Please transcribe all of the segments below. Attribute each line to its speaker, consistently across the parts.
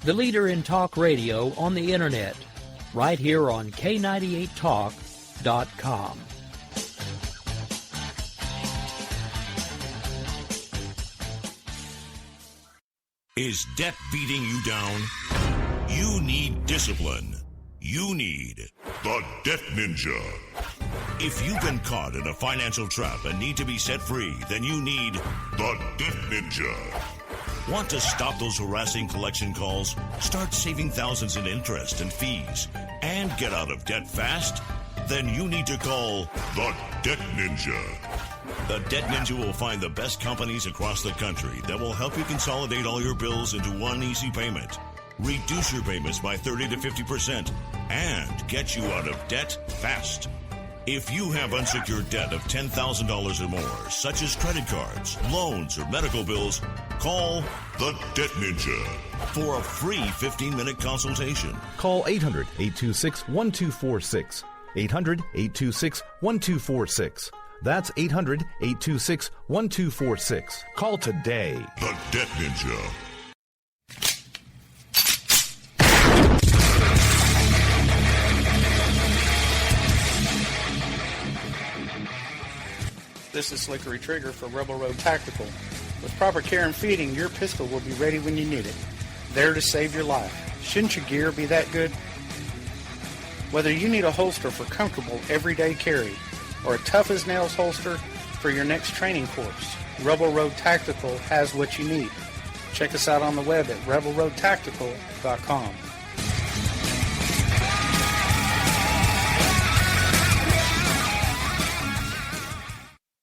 Speaker 1: the leader in talk radio on the Internet, right here on K98Talk.com.
Speaker 2: Is debt beating you down? You need discipline. You need the Debt Ninja. If you've been caught in a financial trap and need to be set free, then you need the Debt Ninja. Want to stop those harassing collection calls? Start saving thousands in interest and fees and get out of debt fast? Then you need to call the Debt Ninja. The Debt Ninja will find the best companies across the country that will help you consolidate all your bills into one easy payment, reduce your payments by 30 to 50%, and get you out of debt fast. If you have unsecured debt of $10,000 or more, such as credit cards, loans, or medical bills, call the Debt Ninja for a free 15-minute consultation.
Speaker 3: Call 800-826-1246. 800-826-1246. That's 800-826-1246. Call today.
Speaker 2: The Debt Ninja.
Speaker 4: This is Slickery Trigger for Rebel Road Tactical. With proper care and feeding, your pistol will be ready when you need it. There to save your life. Shouldn't your gear be that good? Whether you need a holster for comfortable everyday carry or a tough-as-nails holster for your next training course, Rebel Road Tactical has what you need. Check us out on the web at rebelroadtactical.com.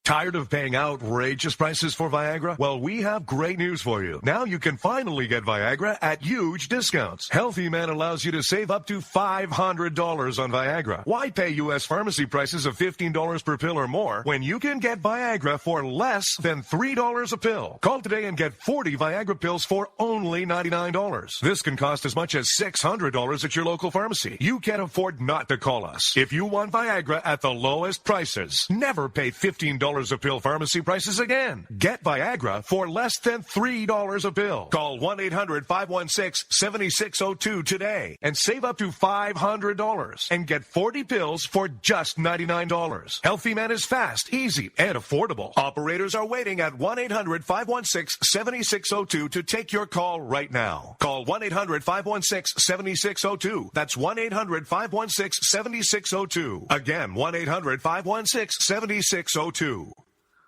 Speaker 5: Tired of paying outrageous prices for Viagra? Well, we have great news for you. Now you can finally get Viagra at huge discounts. Healthy Man allows you to save up to $500 on Viagra. Why pay U.S. pharmacy prices of $15 per pill or more when you can get Viagra for less than $3 a pill? Call today and get 40 Viagra pills for only $99. This can cost as much as $600 at your local pharmacy. You can't afford not to call us. If you want Viagra at the lowest prices, never pay $15 a pill pharmacy prices again. Get Viagra for less than $3 a pill. Call 1-800-516-7602 today and save up to $500 and get 40 pills for just $99. Healthy Man is fast, easy, and affordable. Operators are waiting at 1-800-516-7602 to take your call right now. Call 1-800-516-7602. That's 1-800-516-7602. Again, 1-800-516-7602.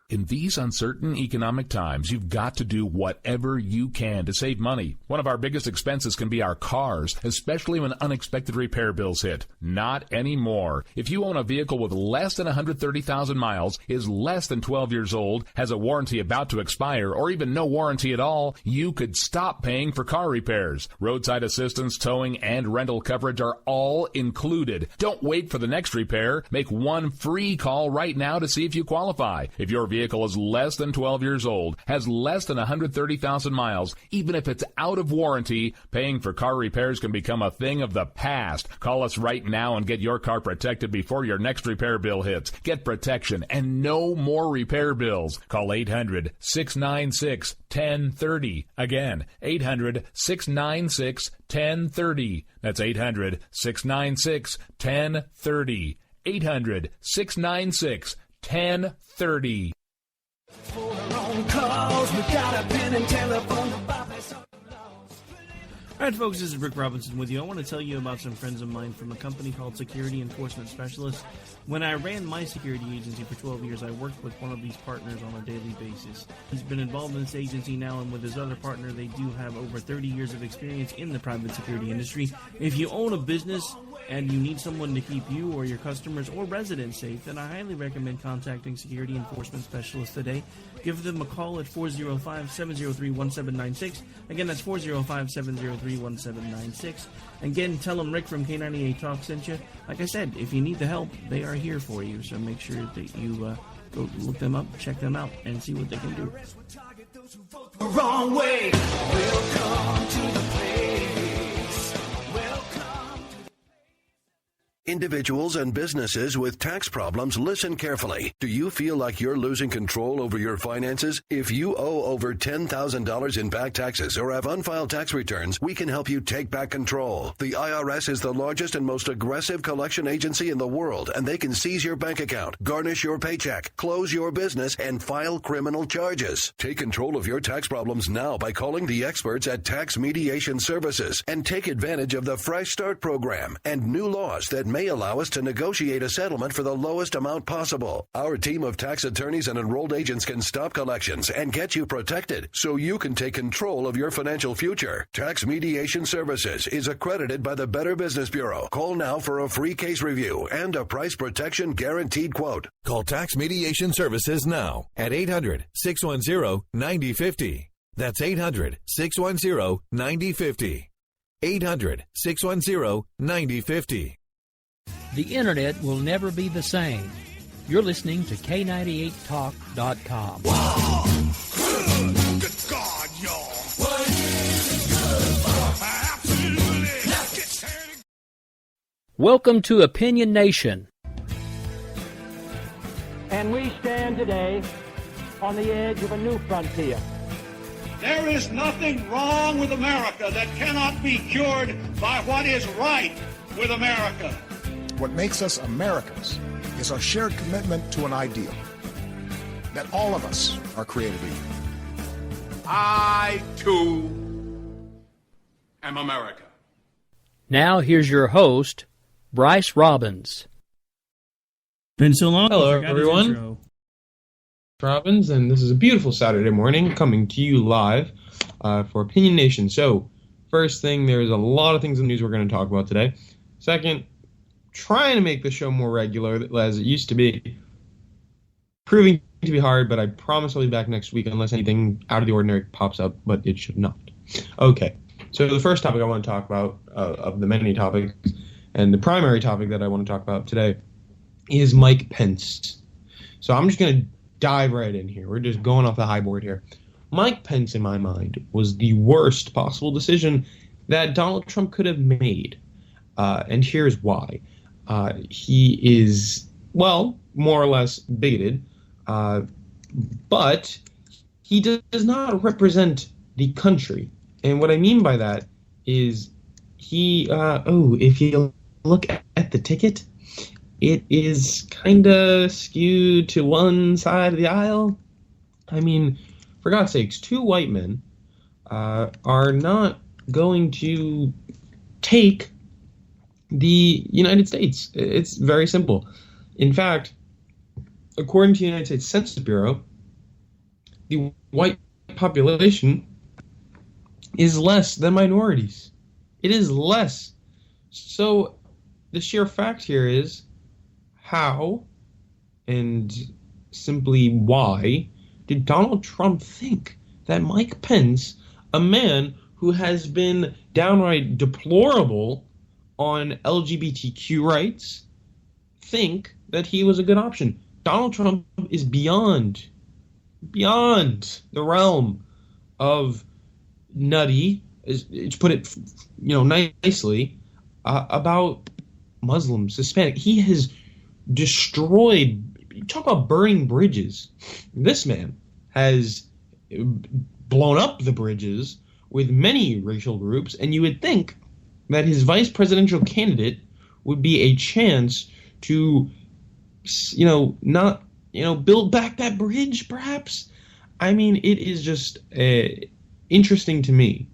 Speaker 6: In these uncertain economic times, you've got to do whatever you can to save money. One of our biggest expenses can be our cars, especially when unexpected repair bills hit. Not anymore. If you own a vehicle with less than 130,000 miles, is less than 12 years old, has a warranty about to expire, or even no warranty at all, you could stop paying for car repairs. Roadside assistance, towing, and rental coverage are all included. Don't wait for the next repair. Make one free call right now to see if you qualify. If your vehicle is less than 12 years old, has less than 130,000 miles, even if it's out of warranty, paying for car repairs can become a thing of the past. Call us right now and get your car protected before your next repair bill hits. Get protection and no more repair bills. Call 800-696-1030. Again, 800-696-1030. That's 800-696-1030. 800-696-1030.
Speaker 7: All right, folks, this is Rick Robinson with you. I want to tell you about some friends of mine from a company called Security Enforcement Specialists. When I ran my security agency for 12 years, I worked with one of these partners on a daily basis. He's been involved in this agency now, and with his other partner, they do have over 30 years of experience in the private security industry. If you own a business and you need someone to keep you or your customers or residents safe, then I highly recommend contacting Security Enforcement Specialists today. Give them a call at 405-703-1796. Again, that's 405-703-1796. Again, tell them Rick from K98 Talk sent you. Like I said, if you need the help, they are here for you. So make sure that you go look them up, check them out, and see what they can do.
Speaker 8: Wrong way. Welcome to the place.
Speaker 9: Individuals and businesses with tax problems, listen carefully. Do you feel like you're losing control over your finances? If you owe over $10,000 in back taxes or have unfiled tax returns, we can help you take back control. The IRS is the largest and most aggressive collection agency in the world, and they can seize your bank account, garnish your paycheck, close your business, and file criminal charges. Take control of your tax problems now by calling the experts at Tax Mediation Services and take advantage of the Fresh Start program and new laws that may allow us to negotiate a settlement for the lowest amount possible. Our team of tax attorneys and enrolled agents can stop collections and get you protected so you can take control of your financial future. Tax Mediation Services is accredited by the Better Business Bureau. Call now for a free case review and a price protection guaranteed quote.
Speaker 10: Call Tax Mediation Services now at 800-610-9050. That's 800-610-9050. 800-610-9050.
Speaker 1: The Internet will never be the same. You're listening to K98Talk.com.
Speaker 8: Wow. Good God, y'all. What is it good for? Absolutely. Let's get started.
Speaker 1: Welcome to Opinion Nation.
Speaker 11: And we stand today on the edge of a new frontier.
Speaker 12: There is nothing wrong with America that cannot be cured by what is right with America.
Speaker 13: What makes us Americans is our shared commitment to an ideal that all of us are created equal.
Speaker 14: I, too, am America.
Speaker 1: Now here's your host, Bryce Robbins.
Speaker 7: Been so long.
Speaker 15: Hello, everyone. Robbins, and this is a beautiful Saturday morning coming to you live for Opinion Nation. So, first thing, there's a lot of things in the news we're going to talk about today. Second, trying to make the show more regular as it used to be. Proving to be hard, but I promise I'll be back next week unless anything out of the ordinary pops up, but it should not. Okay, so the first topic I want to talk about, of the many topics, and the primary topic that I want to talk about today, is Mike Pence. So I'm just going to dive right in here. We're just going off the high board here. Mike Pence, in my mind, was the worst possible decision that Donald Trump could have made. And here's why. He is, well, more or less bigoted, but he does not represent the country. And what I mean by that is he, if you look at the ticket, it is kind of skewed to one side of the aisle. I mean, for God's sakes, two white men are not going to take the United States. It's very simple. In fact, according to the United States Census Bureau, the white population is less than minorities. It is less. So the sheer fact here is how and simply why did Donald Trump think that Mike Pence, a man who has been downright deplorable on LGBTQ rights, think that he was a good option? Donald Trump is beyond the realm of nutty, to put it, nicely, about Muslims, Hispanic. He has destroyed. Talk about burning bridges. This man has blown up the bridges with many racial groups, and you would think that his vice presidential candidate would be a chance to, not, build back that bridge, perhaps. I mean, it is just interesting to me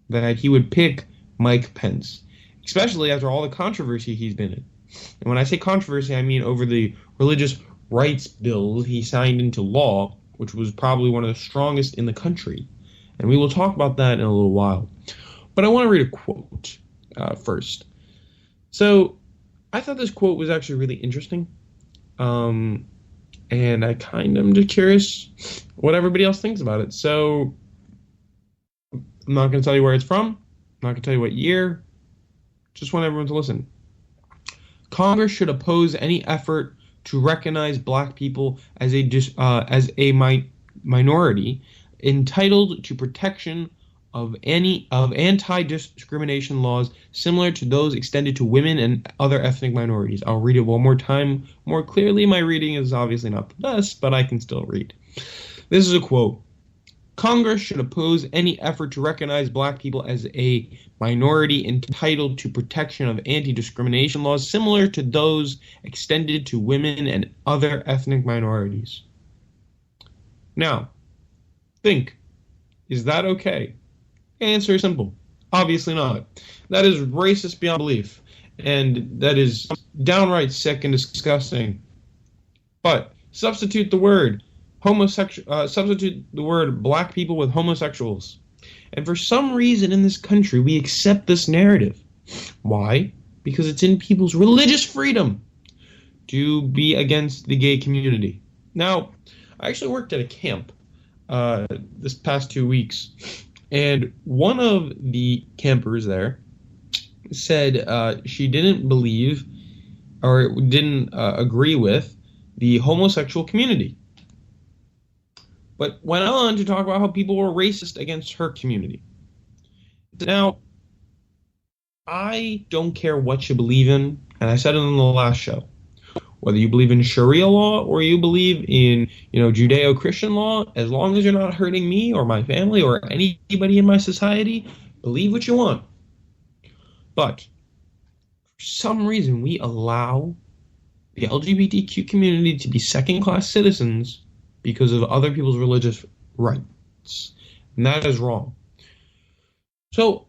Speaker 15: that he would pick Mike Pence, especially after all the controversy he's been in. And when I say controversy, I mean over the religious rights bill he signed into law, which was probably one of the strongest in the country. And we will talk about that in a little while. But I want to read a quote first. So I thought this quote was actually really interesting. And I kind of am just curious what everybody else thinks about it. So I'm not going to tell you where it's from. I'm not going to tell you what year. Just want everyone to listen. Congress should oppose any effort to recognize black people as a minority entitled to protection of anti-discrimination laws similar to those extended to women and other ethnic minorities. I'll read it one more time more clearly. My reading is obviously not the best, but I can still read. This is a quote. Congress should oppose any effort to recognize black people as a minority entitled to protection of anti-discrimination laws similar to those extended to women and other ethnic minorities. Now, think, is that okay? Answer is simple. Obviously not. That is racist beyond belief, and that is downright sick and disgusting. But substitute the word substitute the word black people with homosexuals. And for some reason in this country, we accept this narrative. Why? Because it's in people's religious freedom to be against the gay community. Now, I actually worked at a camp this past 2 weeks, and one of the campers there said she didn't believe or didn't agree with the homosexual community, but went on to talk about how people were racist against her community. Now, I don't care what you believe in, and I said it on the last show. Whether you believe in Sharia law or you believe in, Judeo-Christian law, as long as you're not hurting me or my family or anybody in my society, believe what you want. But for some reason, we allow the LGBTQ community to be second-class citizens because of other people's religious rights. And that is wrong. So,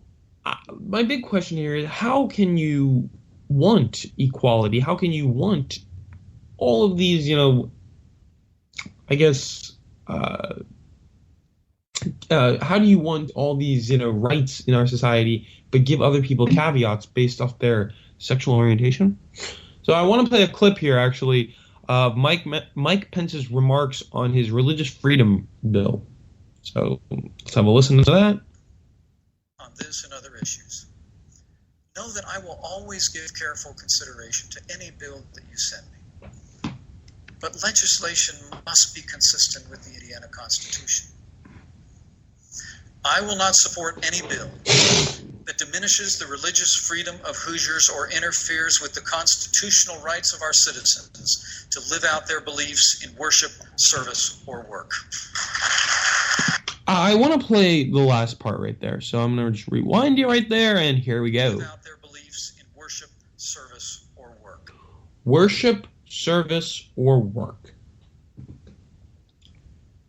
Speaker 15: my big question here is, how can you want equality? How can you want all of these, how do you want all these, rights in our society, but give other people caveats based off their sexual orientation? So I want to play a clip here, actually, of Mike Pence's remarks on his religious freedom bill. So let's have a listen to that.
Speaker 16: On this and other issues, know that I will always give careful consideration to any bill that you send me. But legislation must be consistent with the Indiana Constitution. I will not support any bill that diminishes the religious freedom of Hoosiers or interferes with the constitutional rights of our citizens to live out their beliefs in worship, service, or work.
Speaker 15: I want to play the last part right there, so I'm going to just rewind you right there, and here we go.
Speaker 16: Live out their beliefs in worship, service, or work.
Speaker 15: Worship, service, or work.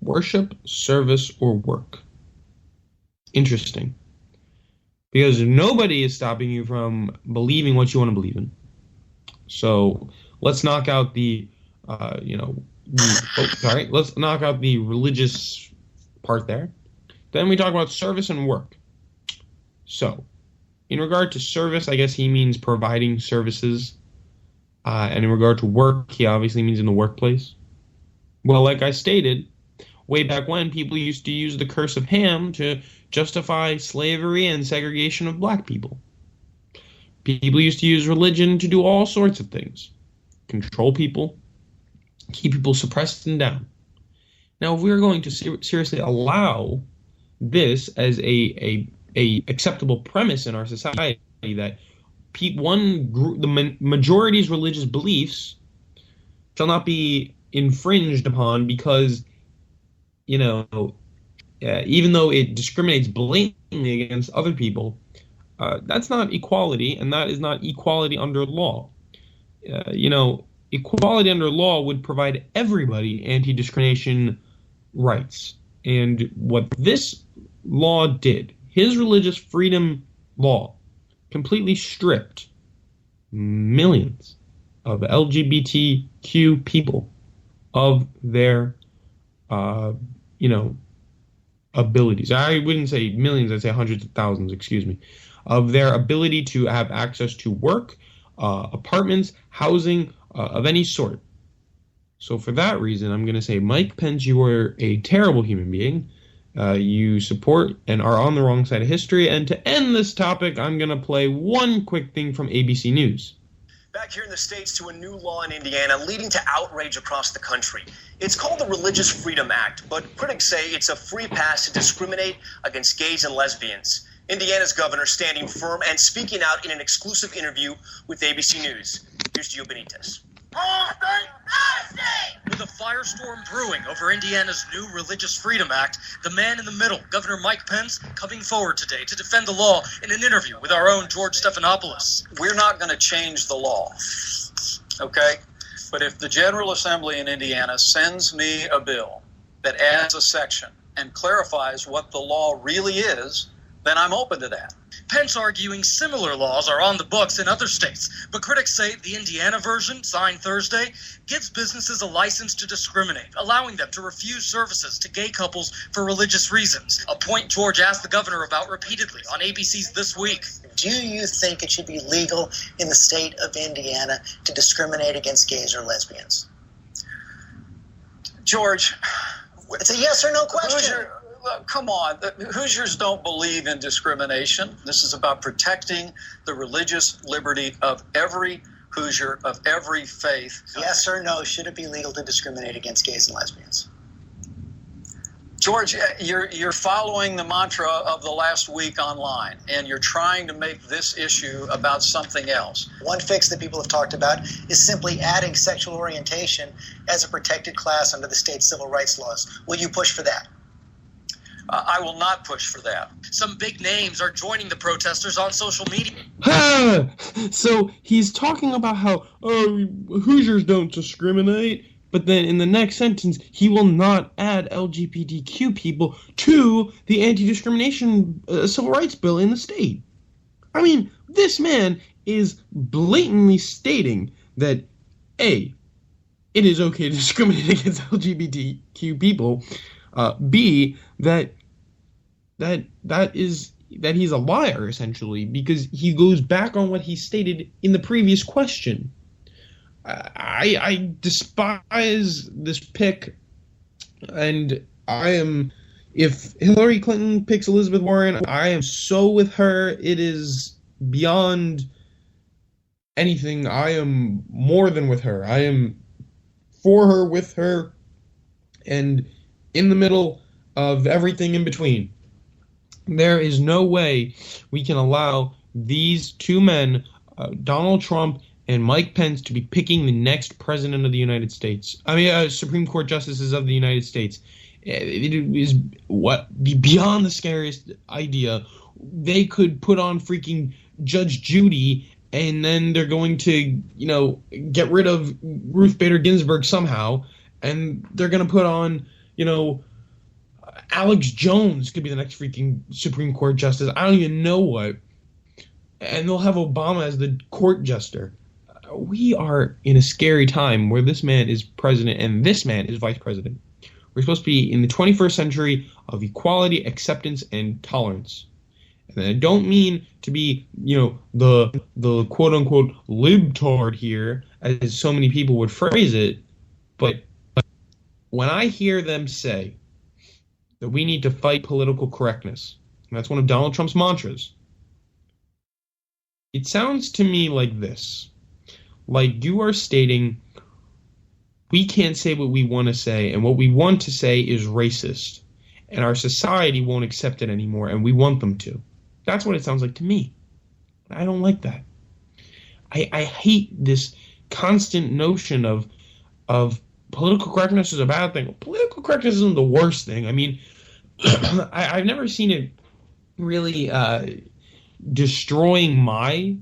Speaker 15: Worship, service, or work. Interesting. Because nobody is stopping you from believing what you want to believe in. So let's knock out let's knock out the religious part there. Then we talk about service and work. So, in regard to service, I guess he means providing services. And in regard to work, he obviously means in the workplace. Well, like I stated, way back when, people used to use the curse of Ham to justify slavery and segregation of black people. People used to use religion to do all sorts of things. Control people, keep people suppressed and down. Now, if we're going to seriously allow this as a acceptable premise in our society, that the majority's religious beliefs shall not be infringed upon because, even though it discriminates blatantly against other people, that's not equality, and that is not equality under law. Equality under law would provide everybody anti-discrimination rights. And what this law did, his religious freedom law, completely stripped millions of LGBTQ people of their, abilities. I wouldn't say millions, I'd say hundreds of thousands, of their ability to have access to work, apartments, housing of any sort. So for that reason, I'm going to say, Mike Pence, you are a terrible human being. You support and are on the wrong side of history. And to end this topic, I'm going to play one quick thing from ABC News.
Speaker 17: Back here in the States to a new law in Indiana leading to outrage across the country. It's called the Religious Freedom Act, but critics say it's a free pass to discriminate against gays and lesbians. Indiana's governor standing firm and speaking out in an exclusive interview with ABC News. Here's Gio Benitez.
Speaker 18: With a firestorm brewing over Indiana's new Religious Freedom Act, the man in the middle, Governor Mike Pence, coming forward today to defend the law in an interview with our own George Stephanopoulos.
Speaker 19: We're not going to change the law, okay? But if the General Assembly in Indiana sends me a bill that adds a section and clarifies what the law really is, then I'm open to that.
Speaker 18: Pence arguing similar laws are on the books in other states, but critics say the Indiana version, signed Thursday, gives businesses a license to discriminate, allowing them to refuse services to gay couples for religious reasons, a point George asked the governor about repeatedly on ABC's This Week.
Speaker 20: Do you think it should be legal in the state of Indiana to discriminate against gays or lesbians?
Speaker 19: George,
Speaker 20: it's a yes or no question.
Speaker 19: Come on, the Hoosiers don't believe in discrimination. This is about protecting the religious liberty of every Hoosier, of every faith.
Speaker 20: Yes or no, should it be legal to discriminate against gays and lesbians?
Speaker 19: George, you're following the mantra of the last week online, and you're trying to make this issue about something else.
Speaker 20: One fix that people have talked about is simply adding sexual orientation as a protected class under the state civil rights laws. Will you push for that?
Speaker 19: I will not push for that.
Speaker 18: Some big names are joining the protesters on social media.
Speaker 15: So he's talking about how Hoosiers don't discriminate, but then in the next sentence, he will not add LGBTQ people to the anti-discrimination civil rights bill in the state. I mean, this man is blatantly stating that, A, it is okay to discriminate against LGBTQ people, B, that he's a liar, essentially, because he goes back on what he stated in the previous question. I despise this pick, and if Hillary Clinton picks Elizabeth Warren, I am so with her. It is beyond anything. I am more than with her. I am for her, with her, and in the middle of everything in between. There is no way we can allow these two men, Donald Trump and Mike Pence, to be picking the next president of the United States. Supreme Court justices of the United States. It is beyond the scariest idea. They could put on freaking Judge Judy, and then they're going to, get rid of Ruth Bader Ginsburg somehow, and they're going to put on, Alex Jones could be the next freaking Supreme Court justice. I don't even know what. And they'll have Obama as the court jester. We are in a scary time where this man is president and this man is vice president. We're supposed to be in the 21st century of equality, acceptance, and tolerance. And I don't mean to be, the quote-unquote libtard here, as so many people would phrase it, but when I hear them say that we need to fight political correctness, and that's one of Donald Trump's mantras, it sounds to me like this. Like you are stating, we can't say what we want to say, and what we want to say is racist, and our society won't accept it anymore, and we want them to. That's what it sounds like to me. I don't like that. I hate this constant notion of political correctness is a bad thing. Political correctness isn't the worst thing. I mean, I've never seen it really destroying my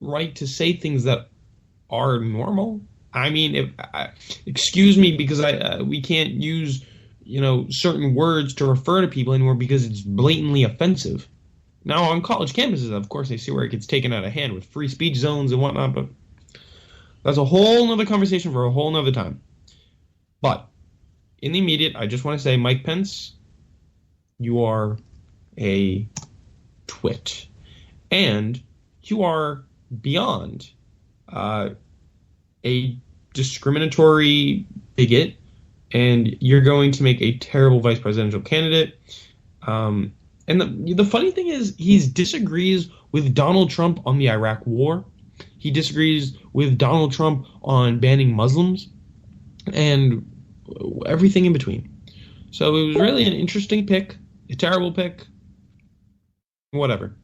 Speaker 15: right to say things that are normal. I mean, excuse me, because we can't use certain words to refer to people anymore because it's blatantly offensive. Now, on college campuses, of course, I see where it gets taken out of hand with free speech zones and whatnot, but that's a whole nother conversation for a whole nother time. But in the immediate, I just want to say, Mike Pence, you are a twit. And you are beyond a discriminatory bigot, and you're going to make a terrible vice presidential candidate. And the funny thing is, he disagrees with Donald Trump on the Iraq War, He disagrees with Donald Trump on banning Muslims and everything in between. So it was really an interesting pick, a terrible pick, whatever.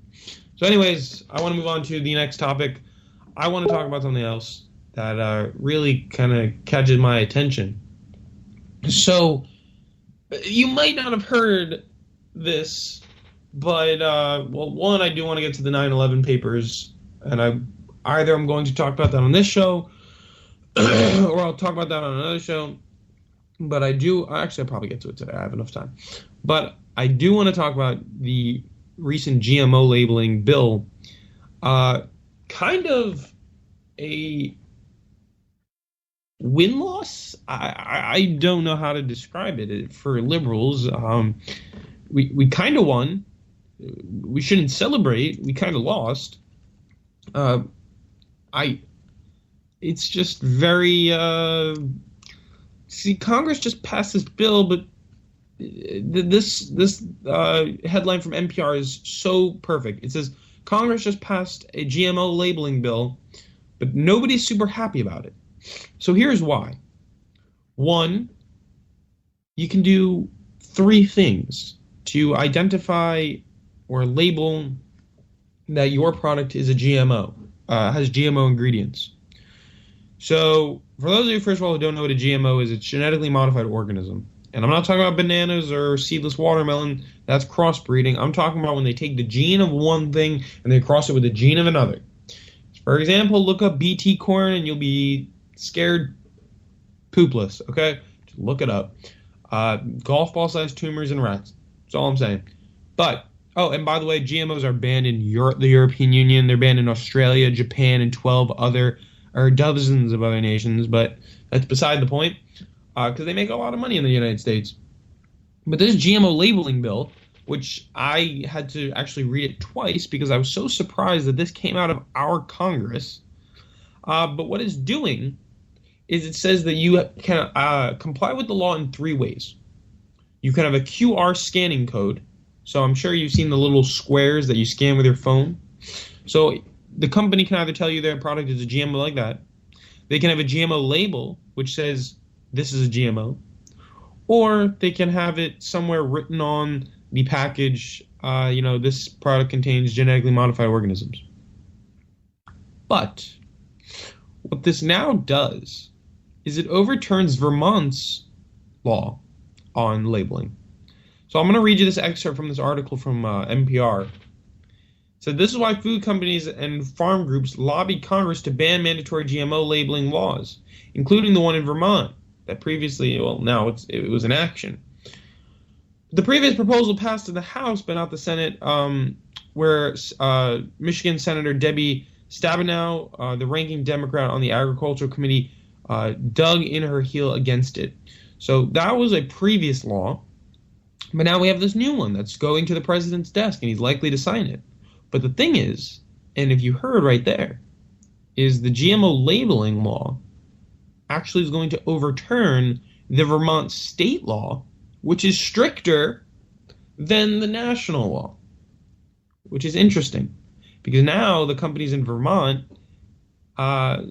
Speaker 15: So anyways, I want to move on to the next topic. I want to talk about something else that really kind of catches my attention. So you might not have heard this, but, well, one, I do want to get to the 9/11 papers, and I'm going to talk about that on this show, or I'll talk about that on another show, but I'll probably get to it today. I have enough time. But I do want to talk about the recent GMO labeling bill, kind of a win-loss. I don't know how to describe it for liberals. We kind of won. We shouldn't celebrate. We kind of lost. It's just very. See, Congress just passed this bill, but this headline from NPR is so perfect. It says Congress just passed a GMO labeling bill, but nobody's super happy about it. So here's why. One, you can do 3 things to identify or label that your product is a GMO, has GMO ingredients. So for those of you, first of all, who don't know what a GMO is, it's genetically modified organism. And I'm not talking about bananas or seedless watermelon. That's crossbreeding. I'm talking about when they take the gene of one thing and they cross it with the gene of another. For example, look up BT corn and you'll be scared poopless, okay? Just look it up. Golf ball-sized tumors in rats. That's all I'm saying. But, oh, and by the way, GMOs are banned in the European Union. They're banned in Australia, Japan, and 12 other, or dozens of other nations. But that's beside the point, because they make a lot of money in the United States. But this GMO labeling bill, which I had to actually read it twice because I was so surprised that this came out of our Congress. But what it's doing is it says that you can comply with the law in 3 ways. You can have a QR scanning code. So I'm sure you've seen the little squares that you scan with your phone. So the company can either tell you their product is a GMO like that. They can have a GMO label, which says this is a GMO. Or they can have it somewhere written on the package, this product contains genetically modified organisms. But what this now does is it overturns Vermont's law on labeling. So I'm going to read you this excerpt from this article from NPR. It said, this is why food companies and farm groups lobbied Congress to ban mandatory GMO labeling laws, including the one in Vermont that previously, now it was in action. The previous proposal passed in the House, but not the Senate, where Michigan Senator Debbie Stabenow, the ranking Democrat on the Agricultural Committee, dug in her heel against it. So that was a previous law, but now we have this new one that's going to the president's desk, and he's likely to sign it. But the thing is, and if you heard right there, is the GMO labeling law actually is going to overturn the Vermont state law, which is stricter than the national law, which is interesting. Because now the companies in Vermont are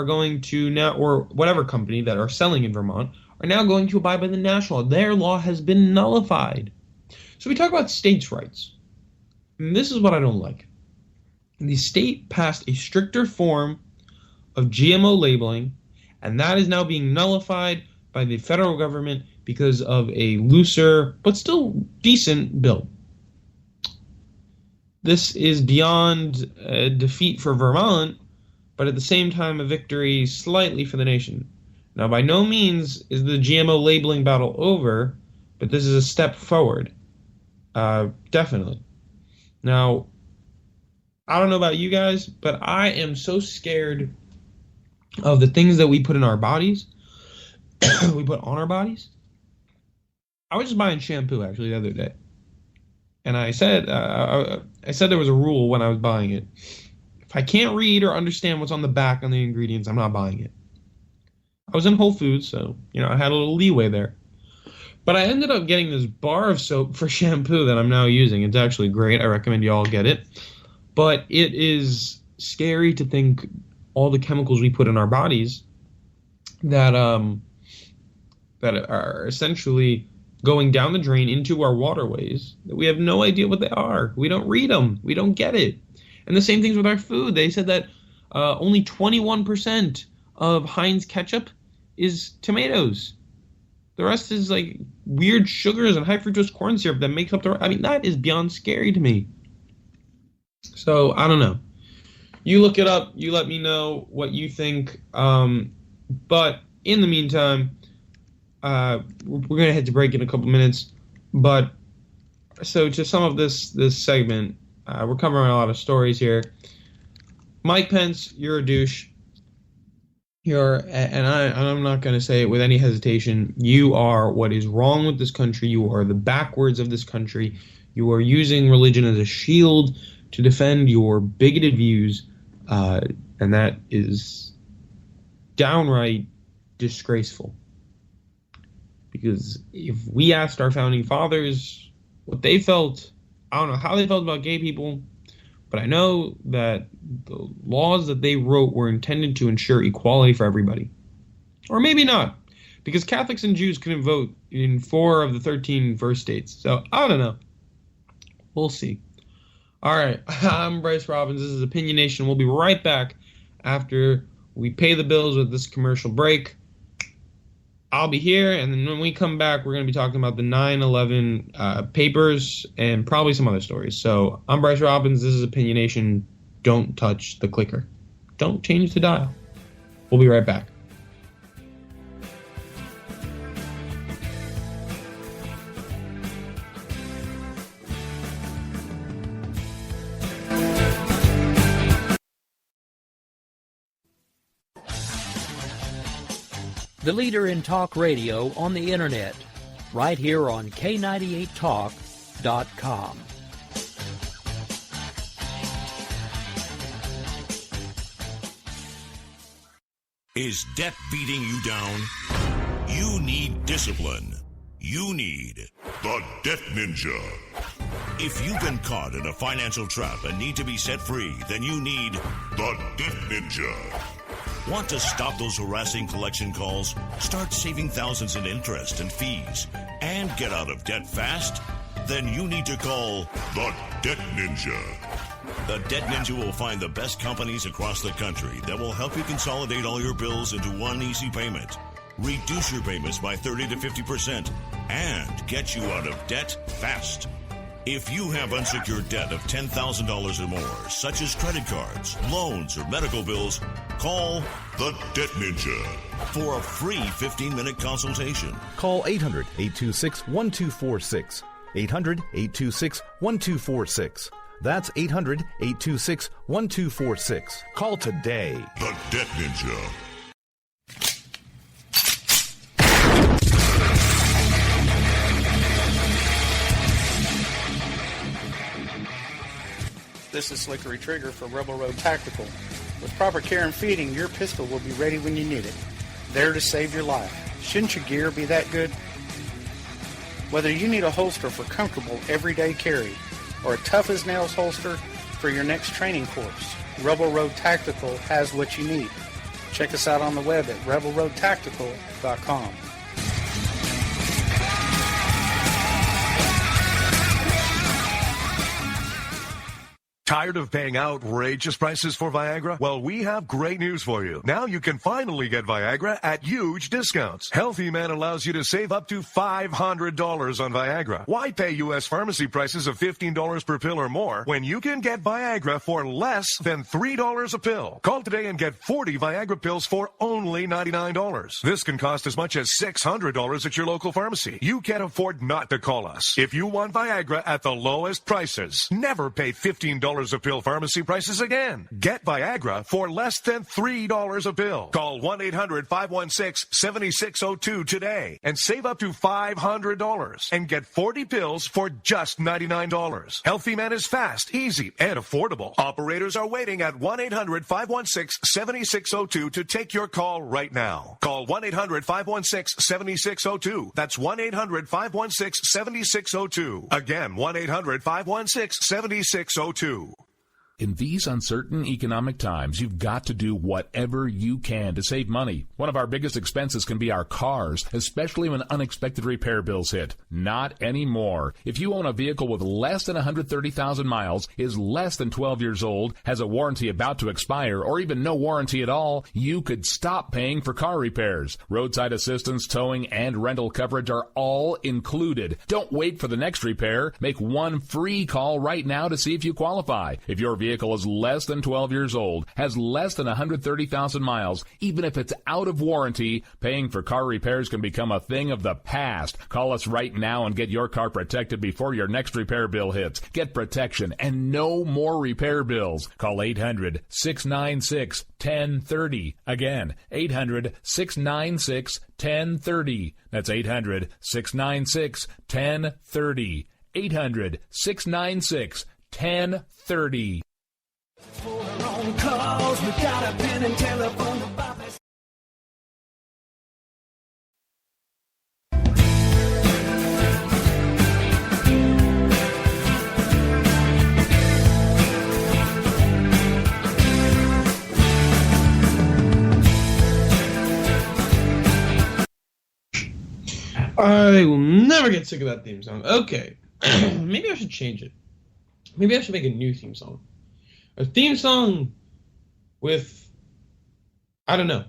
Speaker 15: going to now, or whatever company that are selling in Vermont, are now going to abide by the national law. Their law has been nullified. So we talk about states' rights. And this is what I don't like. The state passed a stricter form of GMO labeling, and that is now being nullified by the federal government because of a looser, but still decent bill. This is beyond a defeat for Vermont, but at the same time a victory slightly for the nation. Now, by no means is the GMO labeling battle over, but this is a step forward. Definitely. Now, I don't know about you guys, but I am so scared of the things that we put in our bodies, we put on our bodies. I was just buying shampoo, actually, the other day. And I said there was a rule when I was buying it. If I can't read or understand what's on the back on the ingredients, I'm not buying it. I was in Whole Foods, so, I had a little leeway there. But I ended up getting this bar of soap for shampoo that I'm now using. It's actually great. I recommend you all get it. But it is scary to think all the chemicals we put in our bodies that are essentially going down the drain into our waterways, that we have no idea what they are. We don't read them. We don't get it. And the same things with our food. They said that only 21% of Heinz ketchup is tomatoes. The rest is like weird sugars and high fructose corn syrup that makes up the... I mean, that is beyond scary to me. So, I don't know. You look it up. You let me know what you think. But in the meantime, we're going to head to break in a couple minutes. But so to sum up this segment, we're covering a lot of stories here. Mike Pence, you're a douche. I'm not going to say it with any hesitation. You are what is wrong with this country. You are the backwards of this country. You are using religion as a shield to defend your bigoted views, and that is downright disgraceful. Because if we asked our founding fathers what they felt, I don't know how they felt about gay people, but I know that the laws that they wrote were intended to ensure equality for everybody. Or maybe not, because Catholics and Jews couldn't vote in 4 of the 13 first states. So, I don't know. We'll see. All right, I'm Bryce Robbins. This is Opinion Nation. We'll be right back after we pay the bills with this commercial break. I'll be here, and then when we come back, we're going to be talking about the 9/11 papers and probably some other stories. So, I'm Bryce Robbins. This is Opinion Nation. Don't touch the clicker. Don't change the dial. We'll be right back.
Speaker 1: The leader in talk radio on the internet, right here on K98Talk.com.
Speaker 2: Is debt beating you down? You need discipline. You need the Debt Ninja. If you've been caught in a financial trap and need to be set free, then you need the Debt Ninja. Want to stop those harassing collection calls, start saving thousands in interest and fees, and get out of debt fast? Then you need to call the Debt Ninja. The Debt Ninja will find the best companies across the country that will help you consolidate all your bills into one easy payment, reduce your payments by 30 to 50%, and get you out of debt fast. If you have unsecured debt of $10,000 or more, such as credit cards, loans, or medical bills, call the Debt Ninja for a free 15-minute consultation.
Speaker 3: Call 800-826-1246. 800-826-1246. That's 800-826-1246. Call today.
Speaker 2: The Debt Ninja.
Speaker 4: This is Slickery Trigger for Rebel Road Tactical. With proper care and feeding, your pistol will be ready when you need it, there to save your life. Shouldn't your gear be that good? Whether you need a holster for comfortable everyday carry or a tough-as-nails holster for your next training course, Rebel Road Tactical has what you need. Check us out on the web at rebelroadtactical.com.
Speaker 5: Tired of paying outrageous prices for Viagra? Well, we have great news for you. Now you can finally get Viagra at huge discounts. Healthy Man allows you to save up to $500 on Viagra. Why pay U.S. pharmacy prices of $15 per pill or more when you can get Viagra for less than $3 a pill? Call today and get 40 Viagra pills for only $99. This can cost as much as $600 at your local pharmacy. You can't afford not to call us. If you want Viagra at the lowest prices, never pay $15 $3 a pill pharmacy prices again. Get Viagra for less than $3 a pill. Call 1-800-516-7602 today and save up to $500 and get 40 pills for just $99. Healthy Man is fast, easy, and affordable. Operators are waiting at 1-800-516-7602 to take your call right now. Call 1-800-516-7602. That's 1-800-516-7602. Again, 1-800-516-7602.
Speaker 6: In these uncertain economic times, you've got to do whatever you can to save money. One of our biggest expenses can be our cars, especially when unexpected repair bills hit. Not anymore. If you own a vehicle with less than 130,000 miles, is less than 12 years old, has a warranty about to expire, or even no warranty at all, you could stop paying for car repairs. Roadside assistance, towing, and rental coverage are all included. Don't wait for the next repair. Make one free call right now to see if you qualify. If your vehicle is less than 12 years old, has less than 130,000 miles, even if it's out of warranty, paying for car repairs can become a thing of the past. Call us right now and get your car protected before your next repair bill hits. Get protection and no more repair bills. Call 800-696-1030. Again, 800-696-1030. That's 800-696-1030. 800-696-1030.
Speaker 8: Calls, we got a pen and telephone about this.
Speaker 15: I will never get sick of that theme song. Okay. Maybe I should change it. Maybe I should make a new theme song. A theme song with, I don't know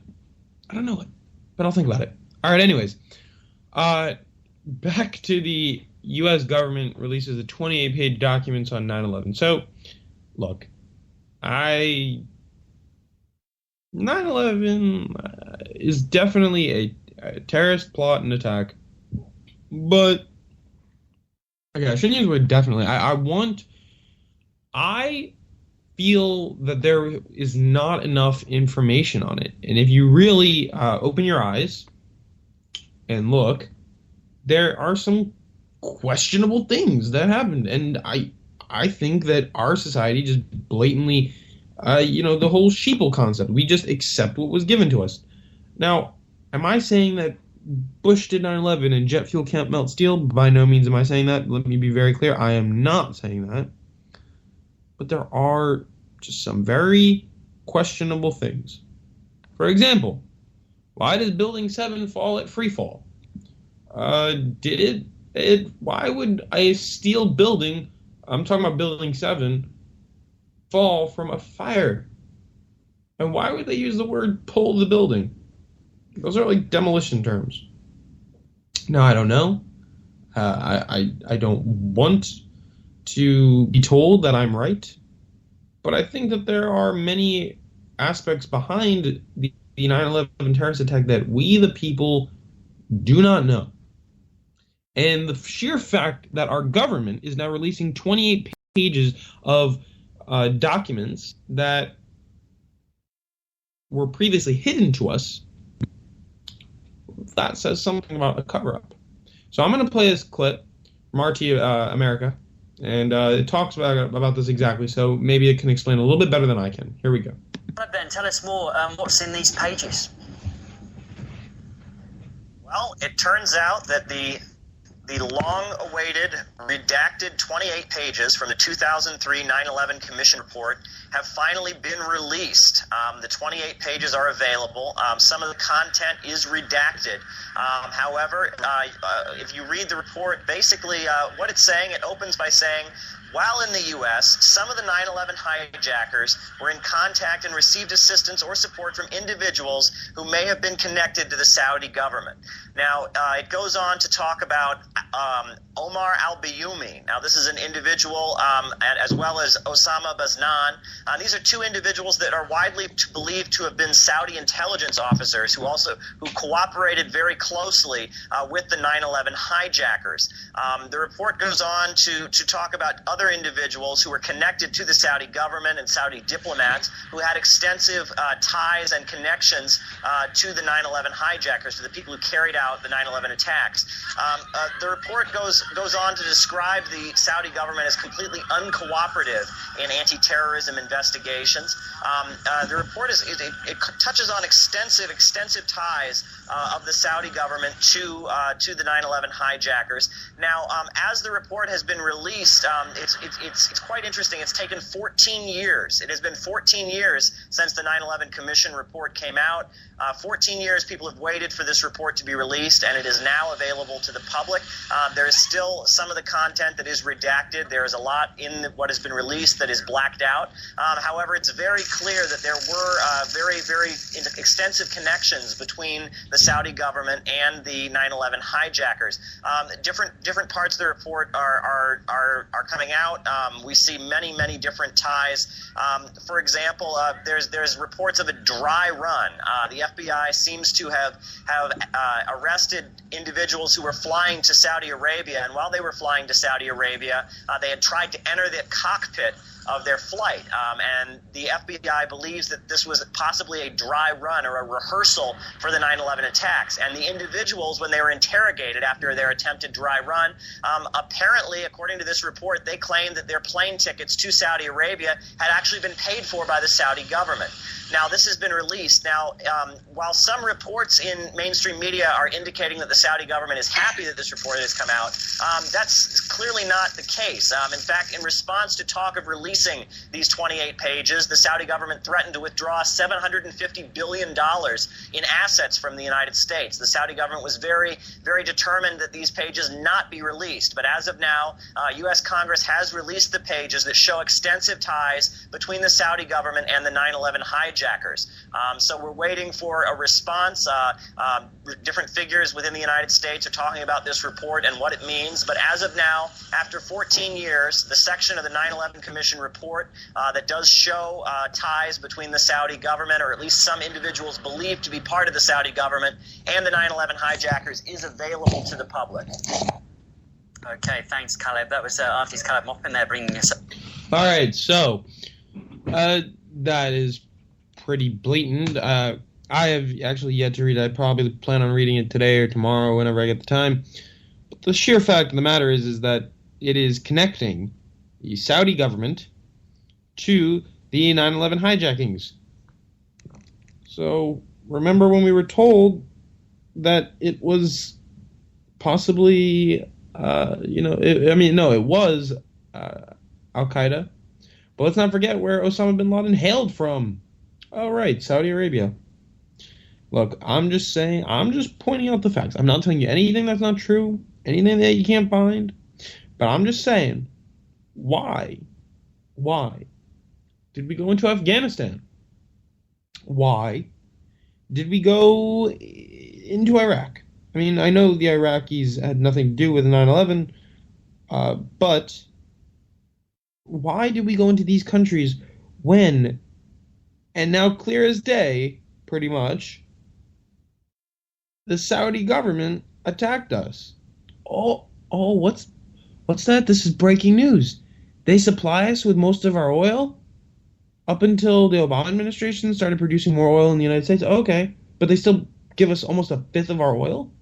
Speaker 15: it, but I'll think about it. All right, anyways, back to the U.S. government releases the 28-page documents on 9/11. So, look, 9/11 is definitely a terrorist plot and attack, but, okay, I shouldn't use the word definitely. I feel that there is not enough information on it. And if you really open your eyes and look, there are some questionable things that happened. And I think that our society just blatantly, the whole sheeple concept, we just accept what was given to us. Now, am I saying that Bush did 9/11 and jet fuel can't melt steel? By no means am I saying that. Let me be very clear. I am not saying that. But there are just some very questionable things. For example, why does Building 7 fall at free fall? Why would a steel building, I'm talking about Building 7, fall from a fire? And why would they use the word pull the building? Those are like demolition terms. Now, I don't know. I don't want to be told that I'm right, but I think that there are many aspects behind the 9/11 terrorist attack that we, the people, do not know. And the sheer fact that our government is now releasing 28 pages of documents that were previously hidden to us, that says something about a cover-up. So I'm going to play this clip from RT America, and it talks about this exactly, so maybe it can explain a little bit better than I can. Here we go.
Speaker 21: Ben, tell us more. What's in these pages?
Speaker 17: Well, it turns out that the long-awaited, redacted 28 pages from the 2003 9/11 Commission report have finally been released. The 28 pages are available. Some of the content is redacted. However, if you read the report, basically what it's saying, it opens by saying, while in the U.S., some of the 9/11 hijackers were in contact and received assistance or support from individuals who may have been connected to the Saudi government. Now, it goes on to talk about Omar al-Bayoumi. Now, this is an individual, as well as Osama Baznan, These are two individuals that are widely believed to have been Saudi intelligence officers who cooperated very closely with the 9/11 hijackers. The report goes on to talk about other individuals who were connected to the Saudi government and Saudi diplomats who had extensive ties and connections to the 9/11 hijackers, to the people who carried out the 9/11 attacks. The report goes on to describe the Saudi government as completely uncooperative in anti-terrorism investigations. The report it touches on extensive ties of the Saudi government to the 9/11 hijackers. Now, as the report has been released, it's quite interesting. It's taken 14 years. It has been 14 years since the 9/11 Commission report came out. 14 years people have waited for this report to be released, and it is now available to the public. There is still some of the content that is redacted. There is a lot in what has been released that is blacked out. However, it's very clear that there were very, very extensive connections between the Saudi government and the 9/11 hijackers. Different parts of the report are coming out. We see many different ties. For example, there's reports of a dry run. The FBI seems to have arrested individuals who were flying to Saudi Arabia, and while they were flying to Saudi Arabia, they had tried to enter the cockpit of their flight, and the FBI believes that this was possibly a dry run or a rehearsal for the 9/11 attacks. And the individuals, when they were interrogated after their attempted dry run, apparently, according to this report, they claimed that their plane tickets to Saudi Arabia had actually been paid for by the Saudi government. Now, this has been released. Now, while some reports in mainstream media are indicating that the Saudi government is happy that this report has come out, that's clearly not the case. In fact, in response to talk of releasing these 28 pages, the Saudi government threatened to withdraw $750 billion in assets from the United States. The Saudi government was very, very determined that these pages not be released. But as of now, U.S. Congress has released the pages that show extensive ties between the Saudi government and the 9/11 hijackers. So we're waiting for a response. Different figures within the United States are talking about this report and what it means. But as of now, after 14 years, the section of the 9/11 Commission report that does show ties between the Saudi government, or at least some individuals believed to be part of the Saudi government, and the 9/11 hijackers is available to the public.
Speaker 21: Okay, thanks, Caleb. That was Artist Caleb Moppin there bringing us up.
Speaker 15: All right, so that is pretty blatant. I have actually yet to read it. I probably plan on reading it today or tomorrow whenever I get the time. But the sheer fact of the matter is that it is connecting the Saudi government to the 9/11 hijackings. So remember when we were told that it was possibly, it was Al-Qaeda. But let's not forget where Osama bin Laden hailed from. Oh, right, Saudi Arabia. Look, I'm just pointing out the facts. I'm not telling you anything that's not true, anything that you can't find. But I'm just saying, why did we go into Afghanistan? Why did we go into Iraq? I mean, I know the Iraqis had nothing to do with 9/11, but why did we go into these countries when, and now clear as day, pretty much, the Saudi government attacked us? Oh, what's that? This is breaking news. They supply us with most of our oil up until the Obama administration started producing more oil in the United States. Okay, but they still give us almost a fifth of our oil?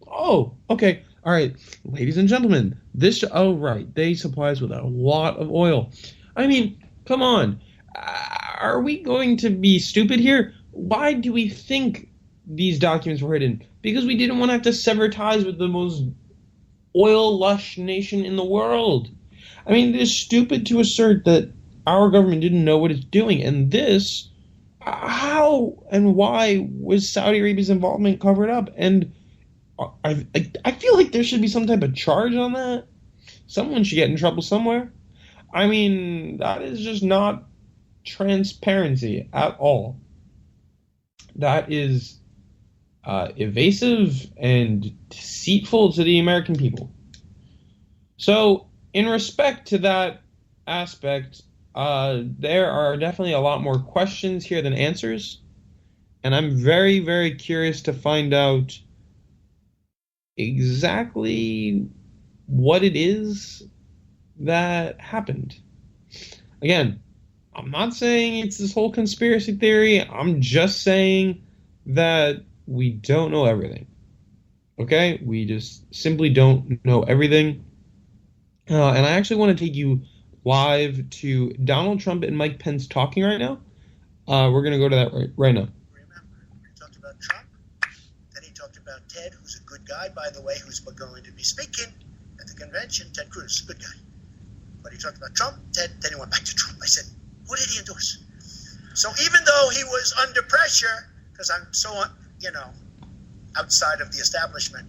Speaker 15: Oh, okay. All right, ladies and gentlemen, they supply us with a lot of oil. I mean, come on. Are we going to be stupid here? Why do we think these documents were hidden? Because we didn't want to have to sever ties with the most oil-lush nation in the world. I mean, it is stupid to assert that our government didn't know what it's doing. And this, how and why was Saudi Arabia's involvement covered up? And I feel like there should be some type of charge on that. Someone should get in trouble somewhere. I mean, that is just not transparency at all. That is evasive and deceitful to the American people. So, in respect to that aspect, there are definitely a lot more questions here than answers, and I'm very, very curious to find out exactly what it is that happened. Again, I'm not saying it's this whole conspiracy theory. I'm just saying that we don't know everything. Okay? We just simply don't know everything. And I actually want to take you live to Donald Trump and Mike Pence talking right now. We're going to go to that right now.
Speaker 20: Remember, we talked about Trump, then he talked about Ted, who's a good guy, by the way, who's going to be speaking at the convention. Ted Cruz, good guy. But he talked about Trump, Ted, then he went back to Trump. I said, who did he endorse? So even though he was under pressure, because I'm so, outside of the establishment,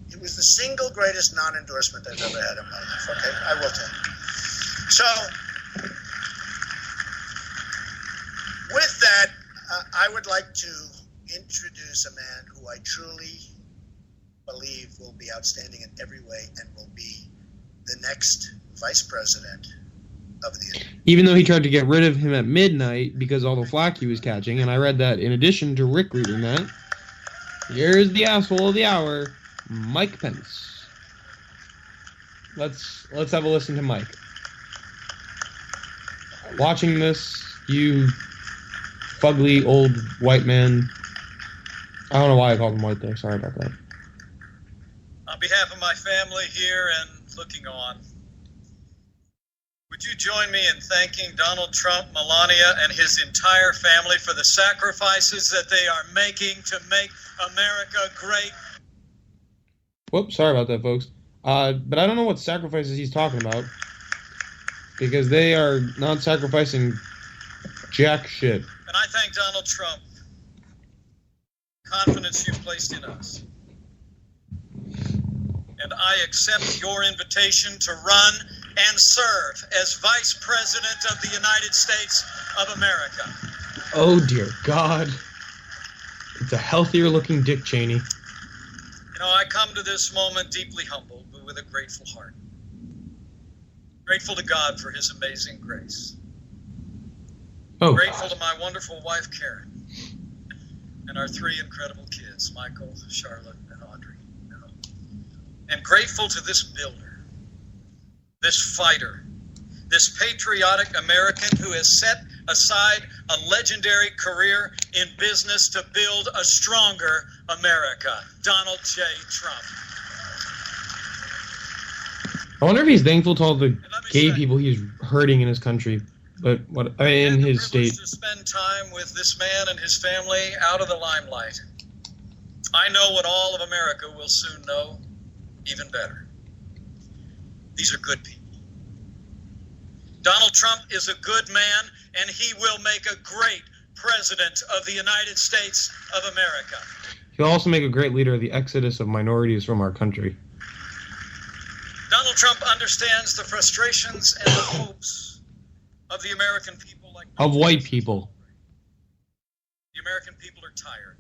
Speaker 20: it was the single greatest non-endorsement I've ever had in my life, okay? I will tell you. So, with that, I would like to introduce a man who I truly believe will be outstanding in every way and will be the next vice president of the Union.
Speaker 15: Even though he tried to get rid of him at midnight because all the flack he was catching, and I read that in addition to Rick reading that, here's the asshole of the hour, Mike Pence. Let's have a listen to Mike. Watching this, you fugly old white man. I don't know why I called him white there. Sorry about that.
Speaker 19: On behalf of my family here and looking on, would you join me in thanking Donald Trump, Melania, and his entire family for the sacrifices that they are making to make America great?
Speaker 15: Whoops, sorry about that, folks. But I don't know what sacrifices he's talking about, because they are not sacrificing jack shit.
Speaker 19: And I thank Donald Trump for the confidence you've placed in us. And I accept your invitation to run and serve as Vice President of the United States of America.
Speaker 15: Oh, dear God. It's a healthier looking Dick Cheney.
Speaker 19: You know, I come to this moment deeply humbled, but with a grateful heart. Grateful to God for his amazing grace.
Speaker 15: Oh,
Speaker 19: grateful
Speaker 15: God.
Speaker 19: to my wonderful wife, Karen, and our 3 incredible kids, Michael, Charlotte, and Audrey. And grateful to this builder, this fighter, this patriotic American who has set aside a legendary career in business to build a stronger America, Donald J. Trump.
Speaker 15: I wonder if he's thankful to all the gay people he's hurting in his country, but in his state.
Speaker 19: To spend time with this man and his family out of the limelight. I know what all of America will soon know even better. These are good people. Donald Trump is a good man, and he will make a great president of the United States of America.
Speaker 15: He'll also make a great leader of the exodus of minorities from our country.
Speaker 19: Donald Trump understands the frustrations and the hopes of the American people.
Speaker 15: Of white people.
Speaker 19: The American people are tired.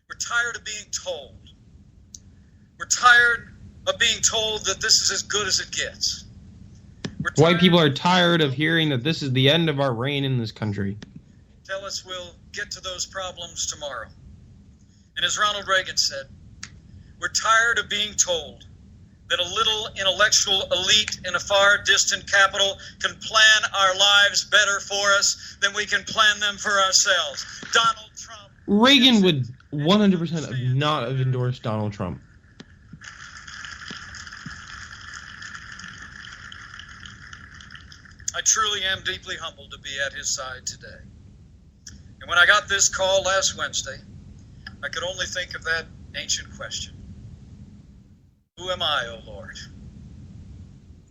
Speaker 19: We're tired of being told. We're tired of being told that this is as good as it gets.
Speaker 15: White people are tired of hearing that this is the end of our reign in this country.
Speaker 19: Tell us we'll get to those problems tomorrow. And as Ronald Reagan said, we're tired of being told that a little intellectual elite in a far distant capital can plan our lives better for us than we can plan them for ourselves. Donald Trump.
Speaker 15: Reagan would 100% not have endorsed Donald Trump.
Speaker 19: I truly am deeply humbled to be at his side today. And when I got this call last Wednesday, I could only think of that ancient question. Who am I, O Lord?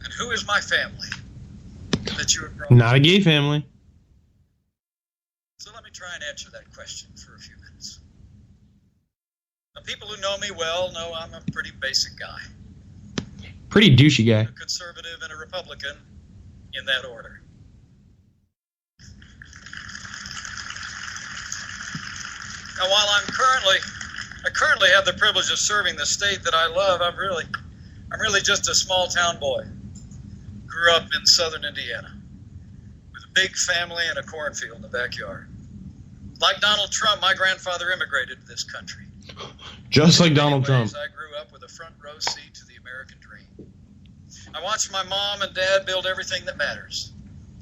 Speaker 19: And who is my family that you have brought?
Speaker 15: Not a gay family.
Speaker 19: So let me try and answer that question for a few minutes. Now, people who know me well know I'm a pretty basic guy.
Speaker 15: Pretty douchey guy.
Speaker 19: A conservative and a Republican, in that order. Now, while I currently have the privilege of serving the state that I love, I'm really just a small town boy. Grew up in southern Indiana. big family and a cornfield in the backyard. Like Donald Trump, my grandfather immigrated to this country.
Speaker 15: Just like Donald Trump.
Speaker 19: I grew up with a front row seat to the American dream. I watched my mom and dad build everything that matters.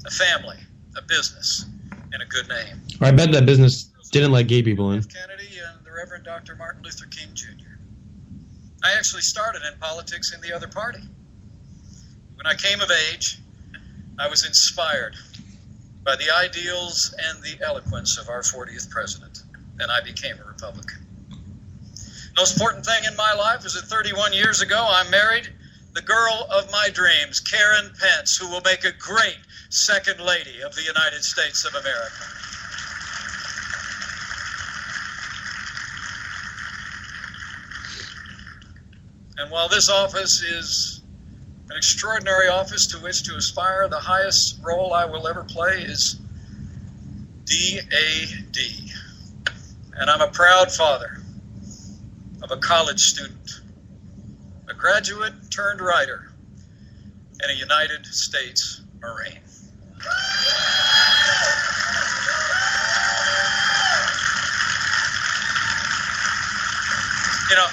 Speaker 19: A family, a business, and a good name.
Speaker 15: I bet that business didn't let gay people in.
Speaker 19: Kennedy and the Reverend Dr. Martin Luther King Jr. I actually started in politics in the other party. When I came of age, I was inspired by the ideals and the eloquence of our 40th president, and I became a Republican. The most important thing in my life is that 31 years ago, I married the girl of my dreams, Karen Pence, who will make a great second lady of the United States of America. And while this office is an extraordinary office to which to aspire, the highest role I will ever play is DAD. And I'm a proud father of a college student, a graduate turned writer, and a United States Marine. You know,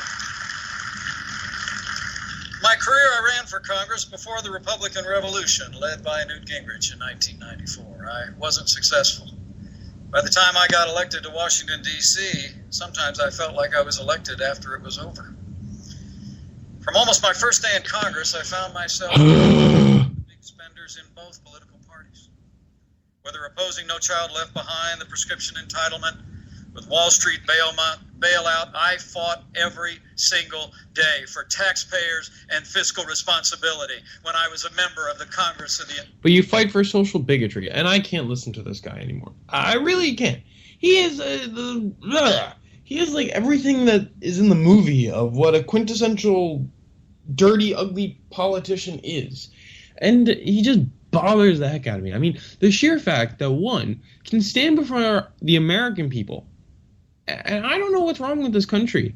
Speaker 19: my career, I ran for Congress before the Republican Revolution, led by Newt Gingrich in 1994. I wasn't successful. By the time I got elected to Washington, D.C., sometimes I felt like I was elected after it was over. From almost my first day in Congress, I found myself big spenders in both political parties. Whether opposing No Child Left Behind, the prescription entitlement, with Wall Street bailout, I fought every single day for taxpayers and fiscal responsibility when I was a member of the Congress of the...
Speaker 15: But you fight for social bigotry, and I can't listen to this guy anymore. I really can't. He is he is like everything that is in the movie of what a quintessential dirty, ugly politician is. And he just bothers the heck out of me. I mean, the sheer fact that one can stand before the American people, and I don't know what's wrong with this country.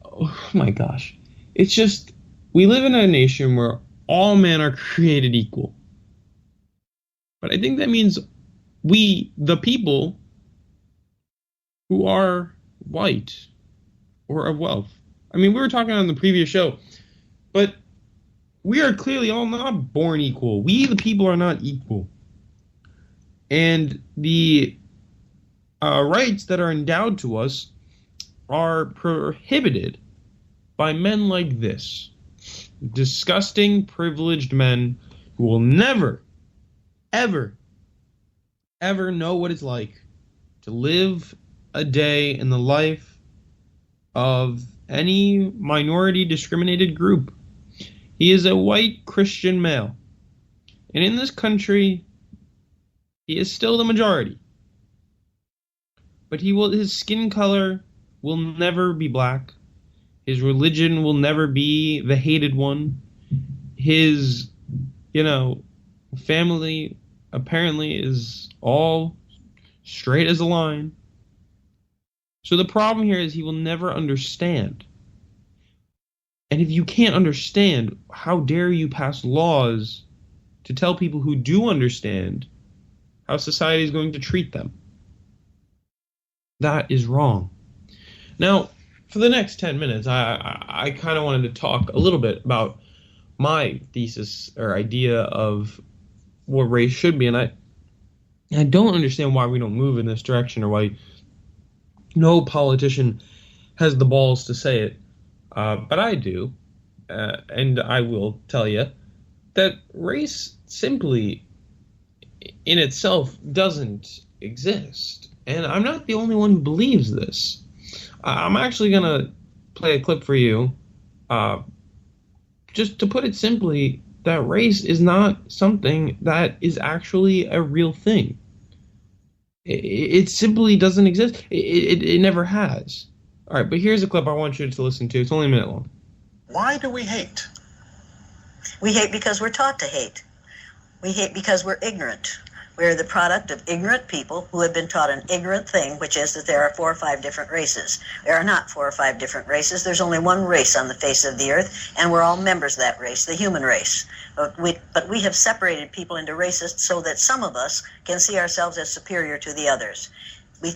Speaker 15: Oh my gosh. It's just, we live in a nation where all men are created equal. But I think that means we, the people who are white or of wealth. I mean, we were talking on the previous show, but we are clearly all not born equal. We, the people, are not equal. And the rights that are endowed to us are prohibited by men like this. Disgusting, privileged men who will never, ever, ever know what it's like to live a day in the life of any minority discriminated group. He is a white Christian male. And in this country, he is still the majority. But his skin color will never be black. His religion will never be the hated one. His, family apparently is all straight as a line. So the problem here is he will never understand. And if you can't understand, how dare you pass laws to tell people who do understand how society is going to treat them? That is wrong. Now, for the next 10 minutes, I kind of wanted to talk a little bit about my thesis or idea of what race should be. And I don't understand why we don't move in this direction, or why no politician has the balls to say it. But I do. And I will tell you that race simply in itself doesn't exist. And I'm not the only one who believes this. I'm actually going to play a clip for you, just to put it simply, that race is not something that is actually a real thing. It simply doesn't exist. It never has. All right, but here's a clip I want you to listen to. It's only a minute long.
Speaker 20: Why do we hate?
Speaker 9: We hate because we're taught to hate. We hate because we're ignorant. We are the product of ignorant people who have been taught an ignorant thing, which is that there are 4 or 5 different races. There are not 4 or 5 different races. There's only one race on the face of the earth, and we're all members of that race, the human race. But we have separated people into races so that some of us can see ourselves as superior to the others. We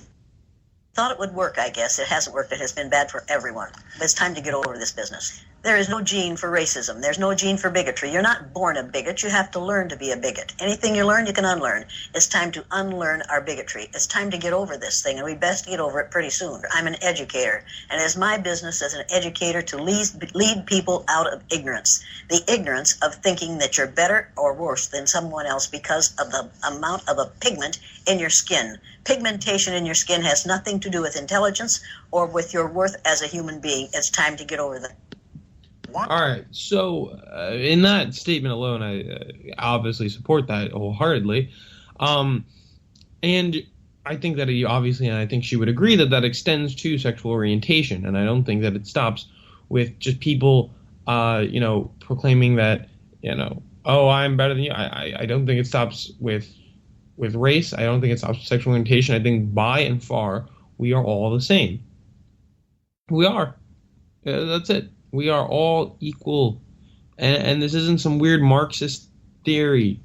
Speaker 9: thought it would work, I guess. It hasn't worked. It has been bad for everyone. But it's time to get over this business. There is no gene for racism. There's no gene for bigotry. You're not born a bigot. You have to learn to be a bigot. Anything you learn, you can unlearn. It's time to unlearn our bigotry. It's time to get over this thing, and we best get over it pretty soon. I'm an educator, and it's my business as an educator to lead people out of ignorance. The ignorance of thinking that you're better or worse than someone else because of the amount of a pigment in your skin. Pigmentation in your skin has nothing to do with intelligence or with your worth as a human being. It's time to get over that.
Speaker 15: All right, so in that statement alone, I obviously support that wholeheartedly, and I think that and I think she would agree that extends to sexual orientation, and I don't think that it stops with just people, proclaiming that, oh, I'm better than you. I don't think it stops with race. I don't think it stops with sexual orientation. I think by and far we are all the same. We are. That's it. We are all equal, and this isn't some weird Marxist theory,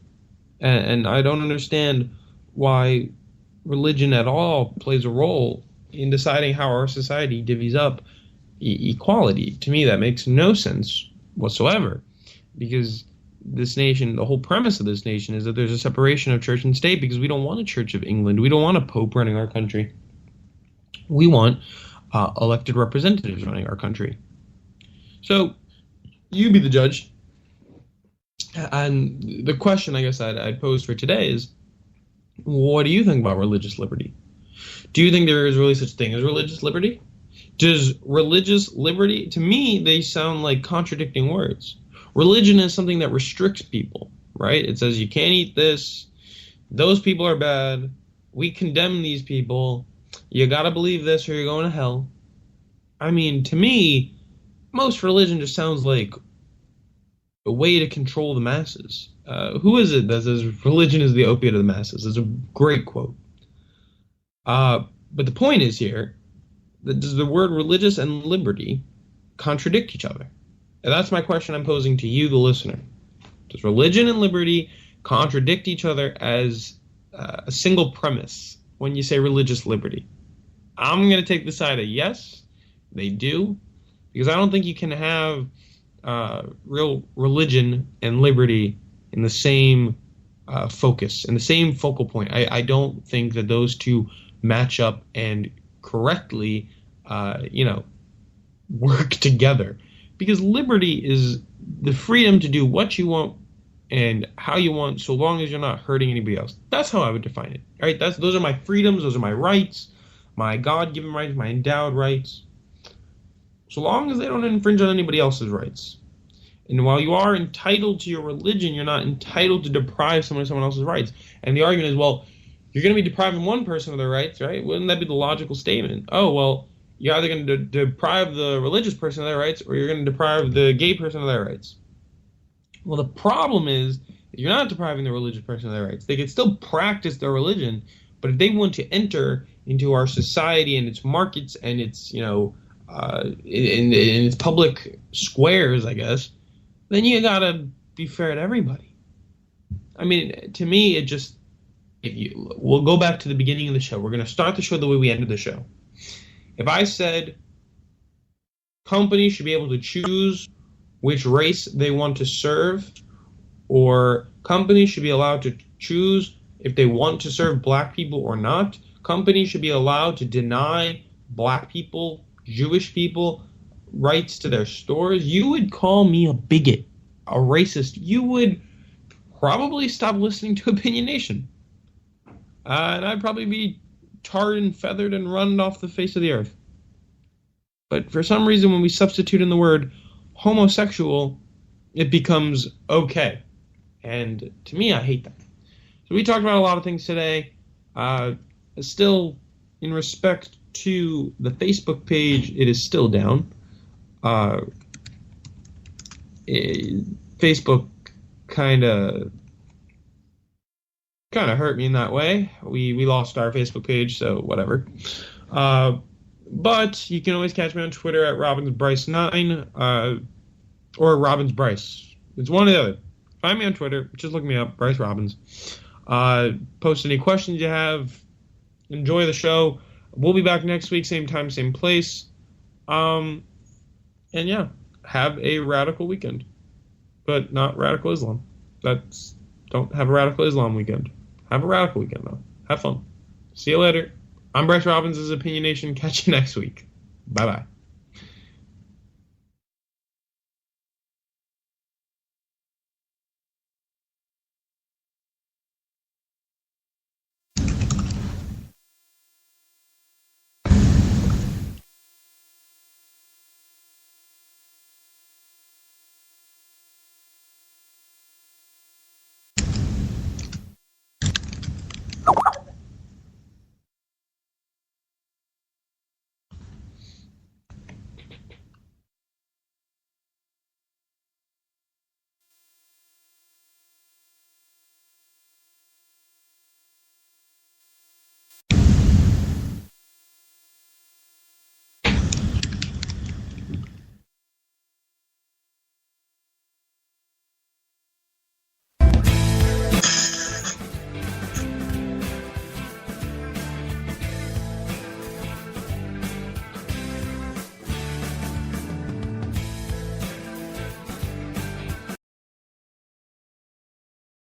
Speaker 15: and I don't understand why religion at all plays a role in deciding how our society divvies up equality. To me, that makes no sense whatsoever, because this nation, the whole premise of this nation is that there's a separation of church and state, because we don't want a Church of England. We don't want a pope running our country. We want elected representatives running our country. So, you be the judge. And the question I guess I'd pose for today is, what do you think about religious liberty? Do you think there is really such a thing as religious liberty? Does religious liberty, to me, they sound like contradicting words. Religion is something that restricts people, right? It says you can't eat this, those people are bad, we condemn these people, you gotta believe this or you're going to hell. I mean, to me, most religion just sounds like a way to control the masses. Who is it that says religion is the opiate of the masses? It's a great quote. But the point is here, that does the word religious and liberty contradict each other? And that's my question I'm posing to you, the listener. Does religion and liberty contradict each other as a single premise when you say religious liberty? I'm going to take the side of yes, they do. Because I don't think you can have real religion and liberty in the same focus, in the same focal point. I don't think that those two match up and correctly, work together. Because liberty is the freedom to do what you want and how you want, so long as you're not hurting anybody else. That's how I would define it. All right, those are my freedoms, those are my rights, my God-given rights, my endowed rights. So long as they don't infringe on anybody else's rights. And while you are entitled to your religion, you're not entitled to deprive someone else's rights. And the argument is, well, you're going to be depriving one person of their rights, right? Wouldn't that be the logical statement? Oh, well, you're either going to deprive the religious person of their rights, or you're going to deprive the gay person of their rights. Well, the problem is, you're not depriving the religious person of their rights. They can still practice their religion, but if they want to enter into our society and its markets and its, in its public squares, I guess, then you gotta be fair to everybody. I mean, to me, it just, we'll go back to the beginning of the show. We're going to start the show the way we ended the show. If I said companies should be able to choose which race they want to serve, or companies should be allowed to choose if they want to serve black people or not, companies should be allowed to deny black people, Jewish people, rights to their stores, you would call me a bigot, a racist. You would probably stop listening to Opinion Nation. And I'd probably be tarred and feathered and run off the face of the earth. But for some reason, when we substitute in the word homosexual, it becomes okay. And to me, I hate that. So we talked about a lot of things today. Still, in respect to the Facebook page, it is still down. Facebook kind of kind of hurt me in that way. We lost our Facebook page, so whatever. But you can always catch me on Twitter at RobbinsBryce9 or Robbins Bryce. It's one or the other. Find me on Twitter. Just look me up, Bryce Robbins. Post any questions you have. Enjoy the show. We'll be back next week, same time, same place. And yeah, have a radical weekend. But not radical Islam. Don't have a radical Islam weekend. Have a radical weekend, though. Have fun. See you later. I'm Bryce Robbins' Opinion Nation. Catch you next week. Bye-bye.